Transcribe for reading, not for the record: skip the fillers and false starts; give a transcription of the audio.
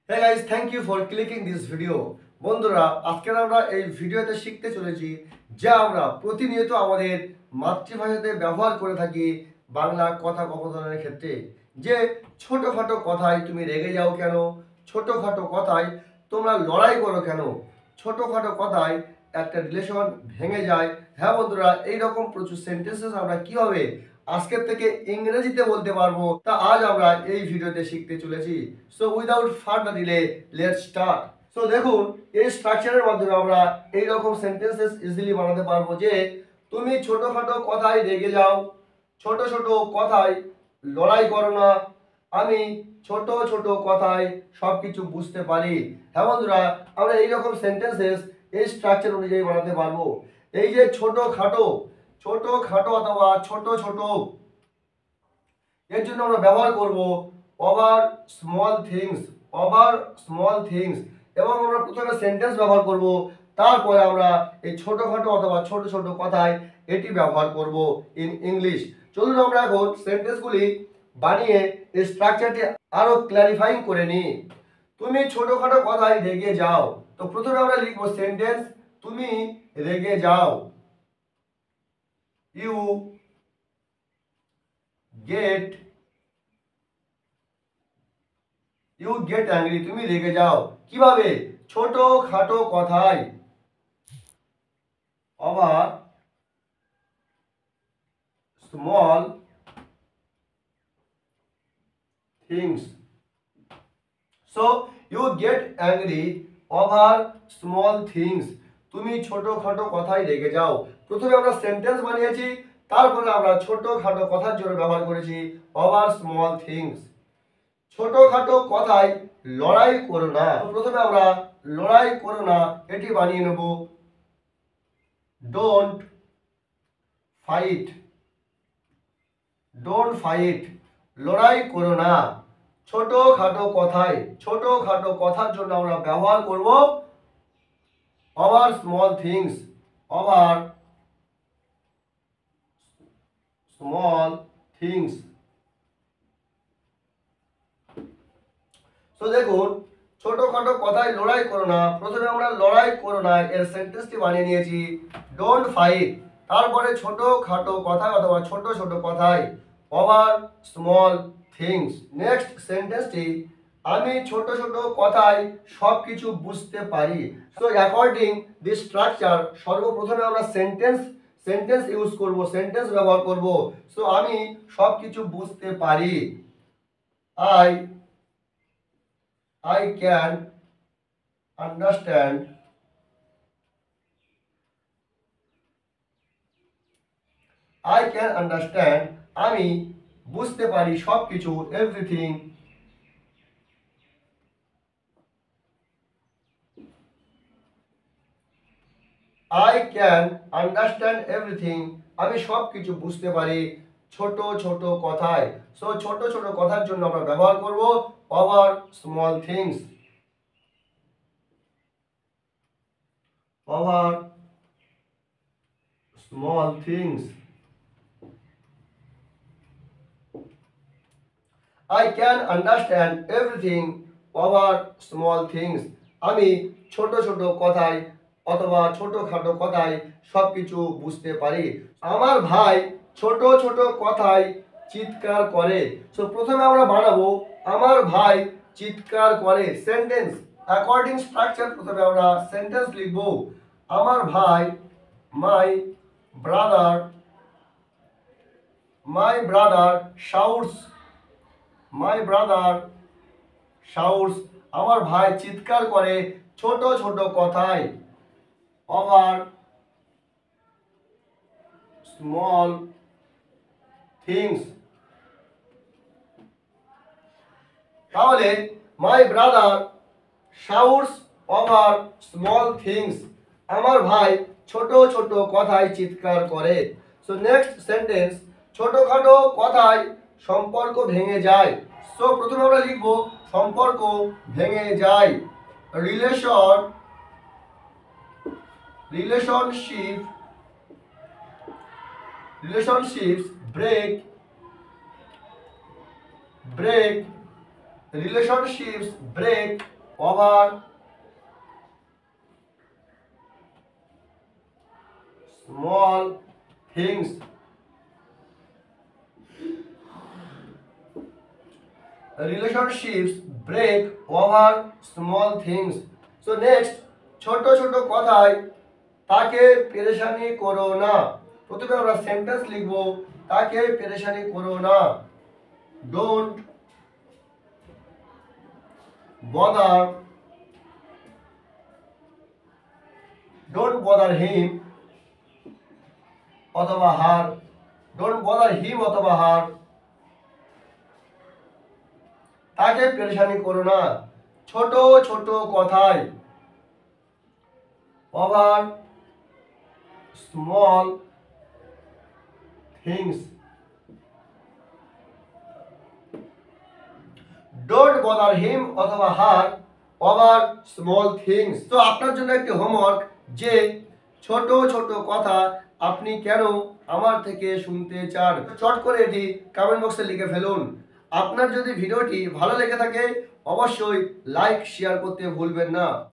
Hey guys, thank you for clicking this video. বন্ধুরা, আজকে আমরা এই ভিডিওতে শিখতে চলেছি যা আমরা প্রতিনিয়ত আমাদের মাতৃভাষাতে ব্যবহার করে থাকি বাংলা কথা কথনের ক্ষেত্রে। যে ছোটখাটো কথায় তুমি রেগে যাও কেন, ছোটখাটো কথায় তোমরা লড়াই করো কেন, ছোটখাটো কথায় একটা রিলেশন ভেঙে যায়। হ্যাঁ বন্ধুরা, এইরকম প্রচুর সেন্টেন্সেস আমরা কিভাবে আজকের থেকে ইংরেজিতে বলতে পারবো তা আজ আমরা এই ভিডিওতে শিখতে চলেছি। So without further delay let's start. So দেখুন, এই স্ট্রাকচারের মাধ্যমে আমরা এই রকম সেন্টেন্সেস ইজিলি বানাতে পারবো যে তুমি ছোটখাটো কথায় রেগে যাও, ছোট ছোট কথায় লড়াই করো না, আমি ছোট ছোট কথায় সবকিছু বুঝতে পারি। হ্যাঁ বন্ধুরা, আমরা এই রকম সেন্টেন্সেস এই স্ট্রাকচার অনুযায়ী বানাতে পারবো। এই যে ছোটখাটো অথবা ছোট ছোট, এর জন্য আমরা ব্যবহার করব ওভার স্মল থিংস, এবং আমরা প্রথমে সেন্টেন্স ব্যবহার করব, তারপরে আমরা এই ছোটখাটো অথবা ছোট ছোট কথায় এটি ব্যবহার করব ইন ইংলিশ। চলুন আমরা এখন সেন্টেন্সগুলি বানিয়ে এই স্ট্রাকচারটি আরো ক্ল্যারিফাইং করে নিই। তুমি ছোটখাটো কথায় রেগে যাও। তো প্রথমে আমরা লিখব সেন্টেন্স তুমি রেগে যাও। ইউ গেট অ্যাংরি, তুমি রেগে যাও। কিভাবে? ছোট খাটো কথায়, over small things. So you get angry over small things, তুমি ছোট খাটো কথায় রেগে যাও। প্রথমে আমরা সেন্টেন্স বানিয়েছি, তারপরে আমরা ছোট খাটো কথার জন্য ব্যবহার করেছি ওভার স্মল থিংস। ছোটখাটো কথায় লড়াই করো না। প্রথমে আমরা লড়াই করো না এটি বানিয়ে নেব ডোন্ট ফাইট, লড়াই করো না। ছোটখাটো কথার জন্য আমরা ব্যবহার করব ওভার স্মল থিংস। তো দেখুন, ছোটখাটো কথায় লড়াই করো না, প্রথমে আমরা লড়াই করো না এর সেন্টেন্সটি বানিয়ে নিয়েছি ডোন্ট ফাইট। তারপরে ছোটখাটো কথায় অথবা ছোট ছোট কথায় ওভার স্মল থিংস। নেক্সট সেন্টেন্সটি আমি ছোট ছোট কথায় সবকিছু বুঝতে পারি। সো অ্যাকর্ডিং দিস স্ট্রাকচার, সর্বপ্রথমে আমরা সেন্টেন্স ইউজ করব, সেন্টেন্স ব্যবহার করব। সো আমি সবকিছু বুঝতে পারি। I can understand আমি বুঝতে পারি সবকিছু everything I can understand everything, আমি সবকিছু বুঝতে পারি ছোট ছোট কথায়। সো ছোট ছোট কথার জন্য আমরা ব্যবহার করব over small things. I can understand everything over small things, আমি ছোট ছোট কথায় অথবা ছোটখাটো কথায় সবকিছু বুঝতে পারি। আমার ভাই ছোট ছোট কথায় চিৎকার করে। সো প্রথমে আমরা বানাবো আমার ভাই চিৎকার করে। সেন্টেন্স অ্যাকর্ডিং স্ট্রাকচার, প্রথমে আমরা সেন্টেন্স লিখব আমার ভাই, মাই ব্রাদার শাউটস, আমার ভাই চিৎকার করে ছোট ছোট কথায় ওভার স্মল থিংস। তাহলে my brother shouts over small things, আমার ভাই ছোট ছোট কথায় চিৎকার করে। সো নেক্সট সেন্টেন্স ছোটখাটো কথায় সম্পর্ক ভেঙে যায়। সো প্রথমে আমরা লিখব সম্পর্ক ভেঙে যায়। Relationships break relationships break over small things. Relationships break over small things. So next, ছোট ছোট কথায় তাকে পেরেশানি করো না। প্রথমে আমরা সেন্টেন্স লিখব, তাকে পেরেশানি করো না। Don't bother, don't bother him অথবা হার, ডোন্ট বদার হিম অথবা হার, তাকে পেরেশানি করো না ছোট ছোট কথায়। Over small things. Don't bother him অথবা হার ওভার স্মল থিংস। তো আপনার জন্য একটি হোমওয়ার্ক, যে ছোট ছোট কথা আপনি কেন আমার থেকে শুনতে চান। চট করে এটি কমেন্ট বক্সে লিখে ফেলুন। আপনার যদি ভিডিওটি ভালো লেগে থাকে অবশ্যই লাইক শেয়ার করতে ভুলবেন না।